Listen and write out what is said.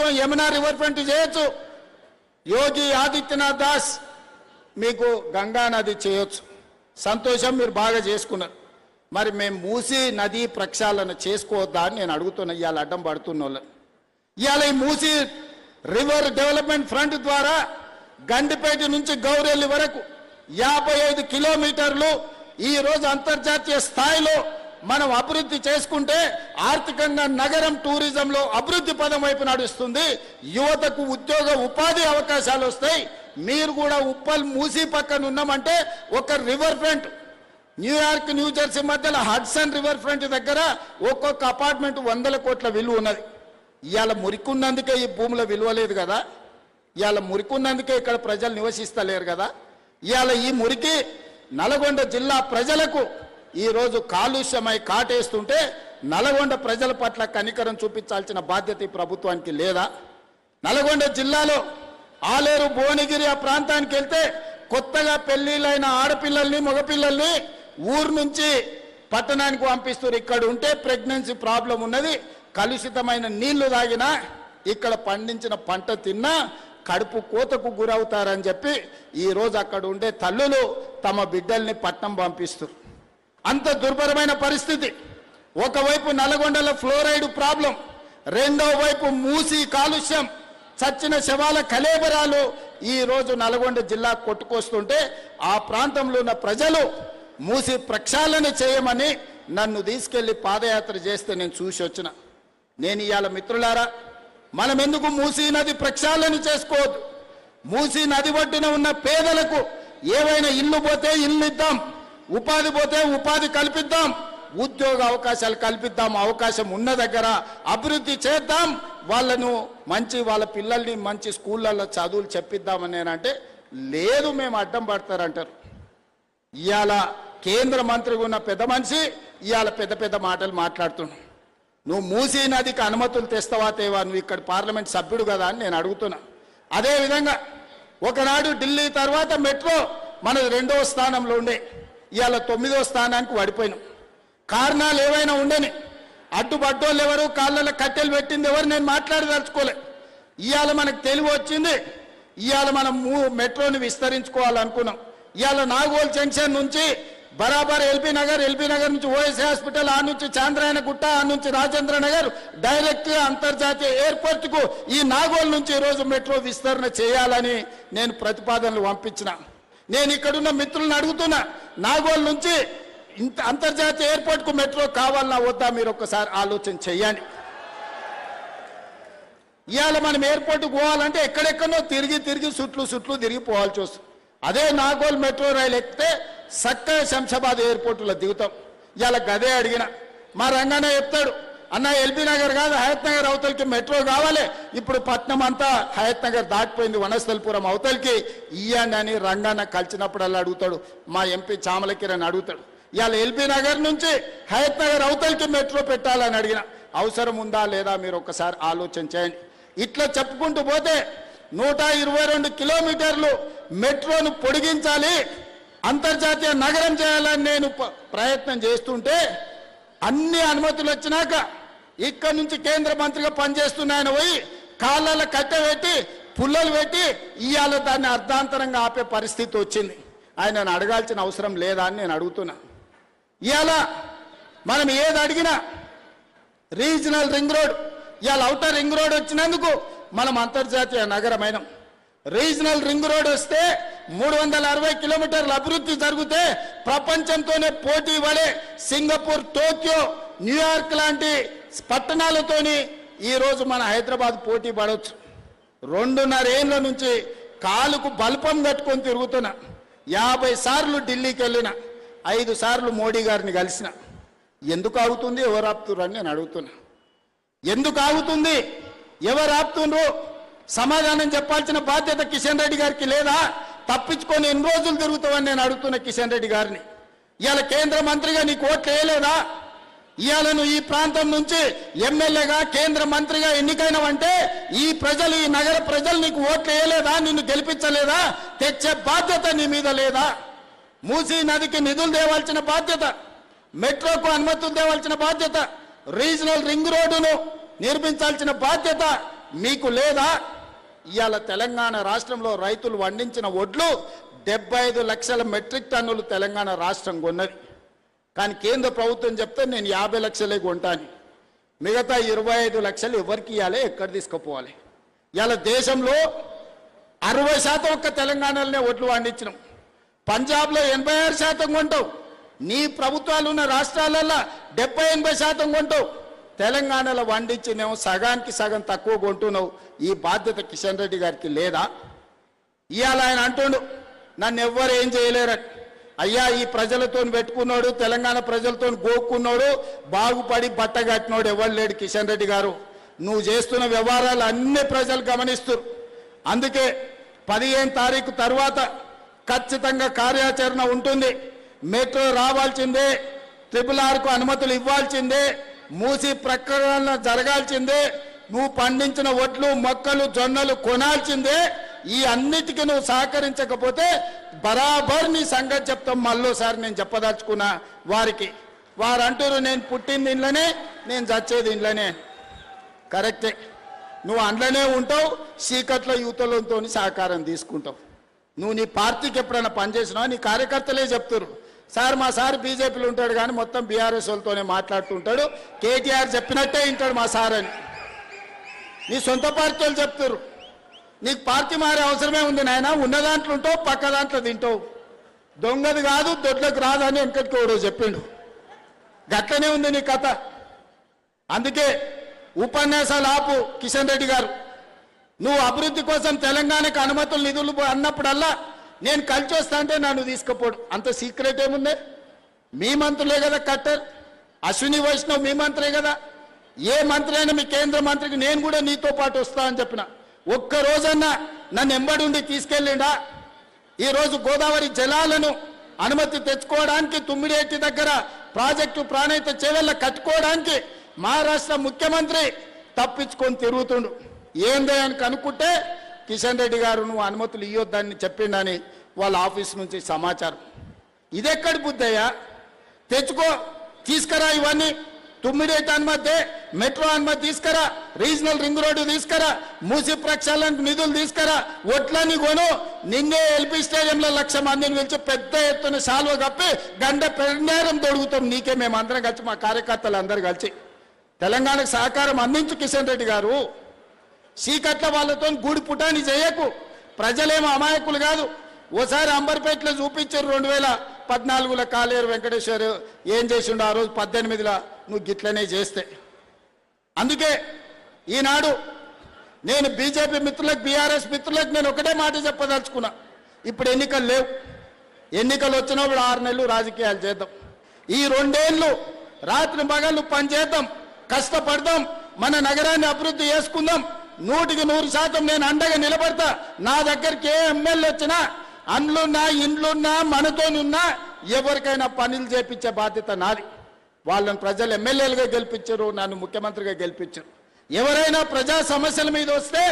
ప్రభుత్వం Yamuna river front చేయొచ్చు, యోగి ఆదిత్యనాథ్ దాస్ మీకు గంగా నది చేయొచ్చు. సంతోషం, మీరు బాగా చేసుకున్నారు. మరి మేము మూసీ నది ప్రక్షాళన చేసుకోవద్దా అని నేను అడుగుతున్నా. ఇవాళ అడ్డం పడుతున్న వాళ్ళని. ఇవాళ ఈ మూసీ రివర్ డెవలప్మెంట్ ఫ్రంట్ ద్వారా గండిపేట నుంచి గౌరెల్లి వరకు 55 కిలోమీటర్లు ఈరోజు అంతర్జాతీయ స్థాయిలో మనం అభివృద్ధి చేసుకుంటే ఆర్థికంగా నగరం టూరిజంలో అభివృద్ధి పదం వైపు నడుస్తుంది. యువతకు ఉద్యోగ ఉపాధి అవకాశాలు వస్తాయి. మీరు కూడా ఉప్పల్ మూసీ పక్కన ఉన్నామంటే ఒక రివర్ ఫ్రంట్, న్యూయార్క్ న్యూజెర్సీ మధ్యలో హడ్సన్ రివర్ ఫ్రంట్ దగ్గర ఒక్కొక్క అపార్ట్మెంట్ 100 కోట్ల విలువ ఉన్నది. ఇవాళ మురికున్నందుకే ఈ భూముల విలువ లేదు కదా, ఇవాళ మురికున్నందుకే ఇక్కడ ప్రజలు నివసిస్తలేరు కదా. ఇవాళ ఈ మురికి నల్గొండ జిల్లా ప్రజలకు ఈరోజు కాలుష్యమై కాటేస్తుంటే నల్గొండ ప్రజల పట్ల కనికరం చూపించాల్సిన బాధ్యత ఈ ప్రభుత్వానికి లేదా? నల్గొండ జిల్లాలో ఆలేరు భువనగిరి ఆ ప్రాంతానికి వెళ్తే కొత్తగా పెళ్లిళ్ళైన ఆడపిల్లల్ని మగపిల్లల్ని ఊరు నుంచి పట్టణానికి పంపిస్తారు. ఇక్కడ ఉంటే ప్రెగ్నెన్సీ ప్రాబ్లం ఉన్నది, కలుషితమైన నీళ్లు తాగినా ఇక్కడ పండించిన పంట తిన్నా కడుపు కోతకు గురవుతారని చెప్పి ఈరోజు అక్కడ ఉండే తల్లులు తమ బిడ్డల్ని పట్నం పంపిస్తారు. అంత దుర్భరమైన పరిస్థితి. ఒకవైపు నల్గొండలో ఫ్లోరైడ్ ప్రాబ్లం, రెండో వైపు మూసి కాలుష్యం, చచ్చిన శవాల కలేబరాలు ఈరోజు నల్గొండ జిల్లా కొట్టుకొస్తుంటే ఆ ప్రాంతంలో ఉన్న ప్రజలు మూసి ప్రక్షాళన చేయమని నన్ను తీసుకెళ్లి పాదయాత్ర చేస్తే నేను చూసి వచ్చిన. నేను ఇవాళ మిత్రులారా, మనం ఎందుకు మూసీ నది ప్రక్షాళన చేసుకోవద్దు? మూసీ నది ఒడ్డున ఉన్న పేదలకు ఏవైనా ఇల్లు పోతే ఇల్లు ఇద్దాం, ఉపాధి పోతే ఉపాధి కల్పిద్దాం, ఉద్యోగ అవకాశాలు కల్పిద్దాం. అవకాశం ఉన్న దగ్గర అభివృద్ధి చేద్దాం, వాళ్ళను వాళ్ళ పిల్లల్ని మంచి స్కూళ్ళల్లో చదువులు చెప్పిద్దామని నేనంటే లేదు, మేము అడ్డం పడతారంటారు. ఇవాళ కేంద్ర మంత్రిగా ఉన్న పెద్ద మనిషి ఇవాళ పెద్ద పెద్ద మాటలు మాట్లాడుతున్నావు. నువ్వు మూసీ నదికి అనుమతులు తెస్తావా తేవా? నువ్వు ఇక్కడ పార్లమెంట్ సభ్యుడు కదా అని నేను అడుగుతున్నా. అదేవిధంగా ఒకనాడు ఢిల్లీ తర్వాత మెట్రో మనది 2వ స్థానంలో ఉండే, ఇవాళ 9వ స్థానానికి పడిపోయినాం. కారణాలు ఏవైనా ఉండని, అడ్డుపడ్డోళ్ళు ఎవరు, కాళ్ళలో కట్టెలు పెట్టింది ఎవరు, నేను మాట్లాడదలుచుకోలే. ఇవాళ మనకు తెలివి వచ్చింది, ఇవాళ మనం మెట్రోని విస్తరించుకోవాలనుకున్నాం. ఇవాళ నాగోల్ జంక్షన్ నుంచి బరాబర్ ఎల్బీ నగర్ నుంచి ఓఎస్ఏ హాస్పిటల్, ఆ నుంచి చాంద్రాయణ గుట్ట, ఆ నుంచి రాజేంద్ర నగర్ డైరెక్ట్ అంతర్జాతీయ ఎయిర్పోర్ట్ కు ఈ నాగోల్ నుంచి ఈరోజు మెట్రో విస్తరణ చేయాలని నేను ప్రతిపాదనలు పంపించిన. నేను ఇక్కడున్న మిత్రులను అడుగుతున్నా, నాగోల్ నుంచి అంతర్జాతీయ ఎయిర్పోర్ట్ కు మెట్రో కావాలన్నా వద్దా? మీరు ఒక్కసారి ఆలోచన చెయ్యండి. ఇవాళ మనం ఎయిర్పోర్ట్కు పోవాలంటే ఎక్కడెక్కడో తిరిగి సుట్లు తిరిగిపోవాల్సి వస్తుంది. అదే నాగోల్ మెట్రో రైలు ఎక్కితే చక్కగా శంషాబాద్ ఎయిర్పోర్టులో దిగుతాం. ఇవాళ గదే అడిగిన, మా రంగన్న చెప్తాడు, అన్న ఎల్బీ నగర్ కాదు హయత్ నగర్ అవతలకి మెట్రో కావాలి, ఇప్పుడు పట్నం అంతా హయత్ నగర్ దాటిపోయింది, వనస్థలపురం అవతలకి ఇయ్యండి అని రంగన్న కలిసినప్పుడల్లా అడుగుతాడు. మా ఎంపీ చామల కిరణ్ అడుగుతాడు, ఇవాళ ఎల్బీ నగర్ నుంచి హయత్ నగర్ అవతలకి మెట్రో పెట్టాలని అడిగిన. అవసరం ఉందా లేదా మీరు ఒక్కసారి ఆలోచన చేయండి. ఇట్లా చెప్పుకుంటూ పోతే 122 కిలోమీటర్లు మెట్రోను పొడిగించాలి, అంతర్జాతీయ నగరం చేయాలని నేను ప్రయత్నం చేస్తుంటే అన్ని అనుమతులు వచ్చినాక ఇక్కడ నుంచి కేంద్ర మంత్రిగా పనిచేస్తున్న ఆయన పోయి కాళ్ళలో కట్టెపెట్టి పుల్లలు పెట్టి ఇవాళ దాన్ని అర్ధాంతరంగా ఆపే పరిస్థితి వచ్చింది. ఆయనను అడగాల్సిన అవసరం లేదా అని నేను అడుగుతున్నా. ఇవాళ మనం ఏది అడిగినా రీజనల్ రింగ్ రోడ్, ఇవాళ ఔటర్ రింగ్ రోడ్ వచ్చినందుకు మనం అంతర్జాతీయ నగరమైనాం. రీజనల్ రింగ్ రోడ్ వస్తే 360 కిలోమీటర్ల అభివృద్ధి జరిగితే ప్రపంచంతోనే పోటీ పడే సింగపూర్, టోక్యో, న్యూయార్క్ లాంటి పట్టణాలతోని ఈరోజు మన హైదరాబాద్ పోటీ పడవచ్చు. 2.5 ఏళ్ళ నుంచి కాలుకు బల్పం కట్టుకొని తిరుగుతున్నా. 50 సార్లు ఢిల్లీకి వెళ్ళిన, 5 సార్లు మోడీ గారిని కలిసిన. ఎందుకు ఆగుతుంది, ఎవరు ఆపుతున్నారు అని నేను అడుగుతున్నా. ఎందుకు ఆగుతుంది, ఎవరు ఆపుతుండ్రు? సమాధానం చెప్పాల్సిన బాధ్యత కిషన్ రెడ్డి గారికి లేదా? తప్పించుకొని ఎన్ని రోజులు తిరుగుతావని నేను అడుగుతున్న కిషన్ రెడ్డి గారిని. ఇవాళ కేంద్ర మంత్రిగా నీకు ఓట్లు వేయలేదా? ఇవాళ నువ్వు ఈ ప్రాంతం నుంచి ఎమ్మెల్యేగా కేంద్ర మంత్రిగా ఎన్నికైనవంటే ఈ ప్రజలు, ఈ నగర ప్రజలు నీకు ఓట్లు వేయలేదా? నిన్ను గెలిపించలేదా? తెచ్చే బాధ్యత నీ మీద లేదా? మూసీ నదికి నిధులు తేవాల్సిన బాధ్యత, మెట్రోకు అనుమతులు తేవాల్సిన బాధ్యత, రీజనల్ రింగ్ రోడ్డును నిర్మించాల్సిన బాధ్యత మీకు లేదా? ఇవాళ తెలంగాణ రాష్ట్రంలో రైతులు పండించిన వడ్లు 75 లక్షల మెట్రిక్ టన్నులు తెలంగాణ రాష్ట్రం కొన్నది. కానీ కేంద్ర ప్రభుత్వం చెప్తే నేను 50 లక్షలే కొంటాను. మిగతా 25 లక్షలు ఎవరికి ఇవ్వాలి, ఎక్కడ తీసుకుపోవాలి? ఇవాళ దేశంలో 60% ఒక్క తెలంగాణలోనే వడ్లు పండించినాం. పంజాబ్లో 86% కొంటావు. నీ ప్రభుత్వాలు ఉన్న రాష్ట్రాలలో 70-80% కొంటావు. తెలంగాణలో పండించినేమో సగానికి సగం తక్కువ కొంటున్నావు. ఈ బాధ్యత కిషన్ రెడ్డి గారికి లేదా? ఇవాళ ఆయన అంటుండు నన్ను ఎవ్వరు ఏం చేయలేరని. అయ్యా, ఈ ప్రజలతో పెట్టుకున్నాడు, తెలంగాణ ప్రజలతో గోక్కున్నాడు, బాగుపడి బట్ట కట్టినోడు ఎవరు లేడు కిషన్ రెడ్డి గారు. నువ్వు చేస్తున్న వ్యవహారాలు అన్ని ప్రజలు గమనిస్తారు. అందుకే 15 తారీఖు తర్వాత ఖచ్చితంగా కార్యాచరణ ఉంటుంది. మెట్రో రావాల్సిందే, RRRకు అనుమతులు ఇవ్వాల్సిందే, మూసి ప్రకటన జరగాల్సిందే, నువ్వు పండించిన వడ్లు మొక్కలు జొన్నలు కొనాల్సిందే. ఈ అన్నిటికీ నువ్వు సహకరించకపోతే బరాబర్ నీ సంగతి చెప్తాం. మళ్ళోసారి నేను చెప్పదలుచుకున్నా వారికి. వారు అంటారు నేను పుట్టింది ఇంట్లోనే, నేను చచ్చేది ఇంట్లోనే. కరెక్టే, నువ్వు అందులోనే ఉంటావు, చీకట్లో యువతలతో సహకారం తీసుకుంటావు. నువ్వు నీ పార్టీకి ఎప్పుడైనా పనిచేసినావు? నీ కార్యకర్తలే చెప్తారు సార్ మా సార్ బీజేపీలో ఉంటాడు కానీ మొత్తం బీఆర్ఎస్ వాళ్ళతోనే మాట్లాడుతుంటాడు, కేటీఆర్ చెప్పినట్టే వింటాడు మా సార్ అని నీ సొంత పార్టీ వాళ్ళు చెప్తారు. నీకు పార్టీ మారే అవసరమే ఉంది నాయన. ఉన్న దాంట్లో ఉంటావు, పక్క దాంట్లో తింటావు. దొంగది కాదు దొడ్లకు రాదని వెనకటికి ఎవడో చెప్పిండు. గట్లనే ఉంది నీ కథ. అందుకే ఉపన్యాసాలు ఆపు కిషన్ రెడ్డి గారు. నువ్వు అభివృద్ధి కోసం తెలంగాణకు అనుమతులు నిధులు అన్నప్పుడల్లా నేను కలిసి వస్తా అంటే నన్ను తీసుకుపోడు. అంత సీక్రెట్ ఏముంది? మీ మంత్రులే కదా కట్టర్, అశ్విని వైష్ణవ్ మీ మంత్రే కదా. ఏ మంత్రి అయినా మీ కేంద్ర మంత్రికి నేను కూడా నీతో పాటు వస్తా అని చెప్పిన. ఒక్క రోజన్నా నన్ను ఎంబడి ఉండి తీసుకెళ్ళిండా? ఈరోజు గోదావరి జలాలను అనుమతి తెచ్చుకోవడానికి తుమ్మిడేటి దగ్గర ప్రాజెక్టు ప్రాణహిత చేవెళ్ళ కట్టుకోవడానికి మహారాష్ట్ర ముఖ్యమంత్రి తప్పించుకొని తిరుగుతుండు. ఏందే అని కనుక్కుంటే కిషన్ రెడ్డి గారు నువ్వు అనుమతులు ఇవ్వొద్దని చెప్పిండని వాళ్ళ ఆఫీస్ నుంచి సమాచారం. ఇదెక్కడి బుద్ధయ్యా? తెచ్చుకో, తీసుకురా ఇవన్నీ. తుమ్మిడేటి అనుమతి, మెట్రో అనుమతి తీసుకురా, రీజనల్ రింగ్ రోడ్డు తీసుకురా, మూసి ప్రక్షాళనకు నిధులు తీసుకురా, ఒట్లని కొను. నిన్నే ఎల్పీ స్టేడియంలో 1,00,000 మందిని పిలిచి పెద్ద ఎత్తున శాల్వ కప్పి గంట పెండారం తొడుగుతాం నీకే. మేము అందరం కలిసి మా కార్యకర్తలు అందరూ కలిసి తెలంగాణకు సహకారం అందించు కిషన్ రెడ్డి గారు. చీకట్ల వాళ్ళతో గూడి పుటాని చేయకు. ప్రజలేమో అమాయకులు కాదు. ఓసారి అంబర్పేటలో చూపించారు 2014లో కాలేరు వెంకటేశ్వర్ ఏం చేసిండు ఆ రోజు 18లో నువ్వు గిట్లనే చేస్తే. అందుకే ఈనాడు నేను బీజేపీ మిత్రులకు బీఆర్ఎస్ మిత్రులకు నేను ఒకటే మాట చెప్పదలుచుకున్నా. ఇప్పుడు ఎన్నికలు లేవు. ఎన్నికలు వచ్చినప్పుడు 6 నెలలు రాజకీయాలు చేద్దాం. ఈ 2 ఏళ్ళు రాత్రి పగళ్ళు పని చేద్దాం, కష్టపడదాం, మన నగరాన్ని అభివృద్ధి చేసుకుందాం. 100% నేను అండగా నిలబడతా. నా దగ్గరికి ఏ ఎమ్మెల్యే వచ్చినా అండ్లున్నా ఇండ్లున్నా మనతోనున్నా ఎవరికైనా పనులు చేపించే బాధ్యత నాది. వాళ్ళని ప్రజలు ఎమ్మెల్యేలుగా గెలిపించారు, నన్ను ముఖ్యమంత్రిగా గెలిపించారు. ఎవరైనా ప్రజా సమస్యల మీద వస్తే